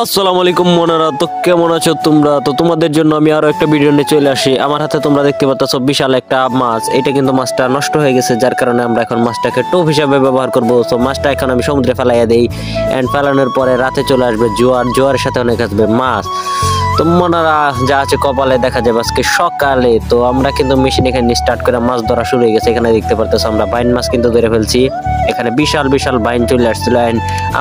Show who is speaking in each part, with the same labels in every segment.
Speaker 1: আসসালামু আলাইকুম মনারা, তো কেমন আছো তোমরা? তো তোমাদের জন্য আমি আরো একটা ভিডিও নিয়ে চলে আসি। আমার হাতে তোমরা দেখতে পাচ্ছ বিশাল একটা মাছ। এটা কিন্তু মাছটা নষ্ট হয়ে গেছে, যার কারণে আমরা এখন মাছটাকে টোপ হিসাবে ব্যবহার করব। তো মাছটা এখন আমি সমুদ্রে ফেলাইয়া দেই, এন্ড ফেলানোর পরে রাতে চলে আসবে জোয়ারের সাথে অনেক আসবে মাছ। তো মনারা যা আছে কপালে দেখা যাবে আজকে সকালে। তো আমরা কিন্তু মেশিন এখানে স্টার্ট করে মাছ ধরা শুরু হয়ে গেছে। এখানে দেখতে পারতেছ আমরা বাইন মাছ কিন্তু ধরে ফেলছি। এখানে বিশাল বিশাল বাইন চলে আসছিল,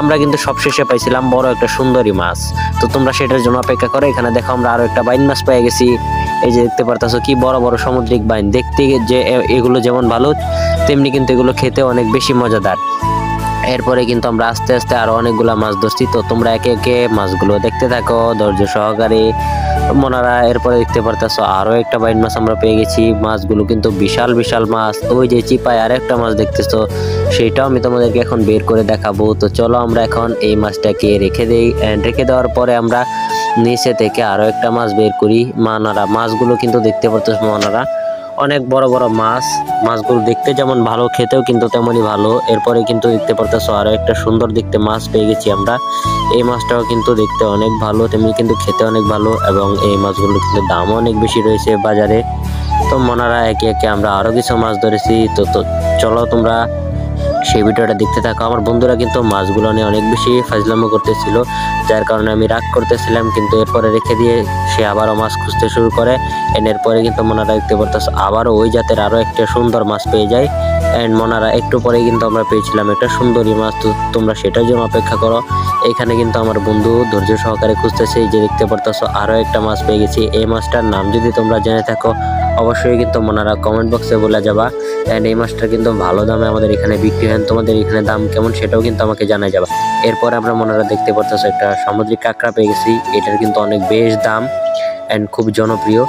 Speaker 1: আমরা কিন্তু সবশেষে পাইছিলাম বড় একটা সুন্দরী মাছ। তো তোমরা সেটার জন্য অপেক্ষা করো। এখানে দেখো আমরা আরো একটা বাইন মাছ পেয়ে গেছি। এই যে দেখতে পারতেছো কি বড় বড় সামুদ্রিক বাইন। দেখতে যে এগুলো যেমন ভালো, তেমনি কিন্তু এগুলো খেতে অনেক বেশি মজাদার। এরপরে কিন্তু আমরা আস্তে আস্তে আরো অনেকগুলা মাছ ধরছি। তো তোমরা একে একে মাছগুলো দেখতে থাকো ধৈর্য সহকারে মনারা। এরপরে দেখতে পারতেছো আরো একটা বাইন মাছ আমরা পেয়ে গেছি। মাছগুলো কিন্তু বিশাল বিশাল মাছ। ওই যে চিপায় আর একটা মাছ দেখতেছো, সেটাও আমি তোমাদেরকে এখন বের করে দেখাবো। তো চলো আমরা এখন এই মাছটাকে রেখে দেই, রেখে দেওয়ার পরে আমরা নিচে থেকে আরো একটা মাছ বের করি। মানারা মাছগুলো কিন্তু দেখতে পারতেছো মনারা অনেক বড় বড় মাছ। মাছগুলো দেখতে যেমন ভালো, খেতেও কিন্তু তেমনই ভালো। এরপরে কিন্তু দেখতে পারতেছো আরো একটা সুন্দর দেখতে মাছ পেয়ে গেছি আমরা। এই মাছটাও কিন্তু দেখতে অনেক ভালো, তেমনি কিন্তু খেতে অনেক ভালো, এবং এই মাছগুলো কিন্তু দামও অনেক বেশি রয়েছে বাজারে। তো মনারা একে একে আমরা আরো কিছু মাছ ধরেছি। তো চলো তোমরা সেই ভিডিওটা দেখতে থাকো। আমার বন্ধুরা কিন্তু মাছগুলো নিয়ে অনেক বেশি ফাজলামো করতেছিল, যার কারণে আমি রাগ করতেছিলাম, কিন্তু এরপরে রেখে দিয়ে সে আবারও মাছ খুঁজতে শুরু করে। এরপরে কিন্তু মনারা দেখতে পারতেছে আবারও ওই জাতের আরো একটা সুন্দর মাছ পেয়ে যায়। এন্ড মনারা একটু পরে কিন্তু আমরা পেয়েছিলাম একটা সুন্দরী মাছ। তো তোমরা সেটার জন্য অপেক্ষা করো। এখানে কিন্তু আমার বন্ধু ধৈর্য সহকারে খুঁজতেছে। এই যে দেখতে পারতেছো আরো একটা মাছ পেয়ে গেছি। এই মাছটার নাম যদি তোমরা জেনে থাকো অবশ্যই কিন্তু মনারা কমেন্ট বক্সে বলে যাবা। এন্ড এই মাছটা কিন্তু ভালো দামে আমাদের এখানে বিক্রি হয়। তোমাদের এখানে দাম কেমন সেটাও কিন্তু আমাকে জানা যাবে। এরপর আমরা মনারা দেখতে পারতেছো একটা সামুদ্রিক কাঁকড়া পেয়ে গেছি। এটার কিন্তু অনেক বেশ দাম এন্ড খুব জনপ্রিয়।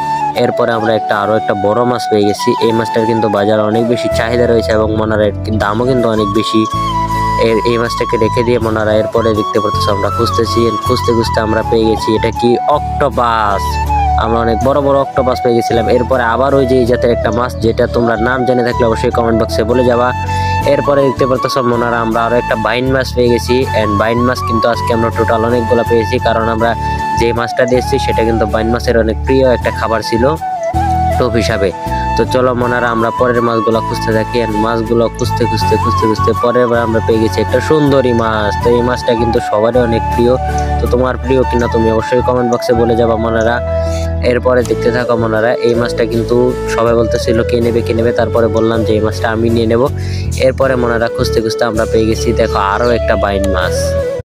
Speaker 1: এরপরে আমরা আরো একটা বড় মাছ পেয়ে গেছি। এই মাছটার কিন্তু বাজারে অনেক বেশি চাহিদা রয়েছে, এবং মনারা দামও কিন্তু অনেক বেশি। এই মাছটাকে রেখে দিয়ে মনারা এরপরে দেখতে পারতেছো আমরা খুঁজতেছি। খুঁজতে খুঁজতে আমরা পেয়ে গেছি এটা কি অক্টোপাস। আমরা অনেক বড় বড় অক্টোপাস পেয়ে গেছিলাম। এরপরে আবার ওই যে এই জাতের একটা মাছ, যেটা তোমরা নাম জেনে থাকলে অবশ্যই কমেন্ট বক্সে বলে যাবা। এরপরে দেখতে পারতেছো মনারা আমরা আরো একটা বাইন মাছ পেয়ে গেছি। এন্ড বাইন মাছ কিন্তু আজকে আমরা টোটাল অনেকগুলো পেয়েছি, কারণ আমরা যে মাছটা দিয়েছি সেটা কিন্তু বাইন মাছের অনেক প্রিয় একটা খাবার ছিল টোপ হিসাবে। তো চলো মনারা আমরা পরের মাছগুলো খুঁজতে থাকি। আর মাছগুলো খুঁজতে খুঁজতে খুঁজতে খুঁজতে পরের বার আমরা পেয়ে গেছি একটা সুন্দরী মাছ। তো এই মাছটা কিন্তু সবারই অনেক প্রিয়। তো তোমার প্রিয় কিনা তুমি অবশ্যই কমেন্ট বক্সে বলে যাবা মনারা। এরপরে দেখতে থাকো মনারা। এই মাছটা কিন্তু সবাই বলতেছিল কে নেবে, তারপরে বললাম যে এই মাছটা আমি নিয়ে নেব। এরপরে মনারা খুঁজতে খুঁজতে আমরা পেয়ে গেছি দেখো আরো একটা বাইন মাছ।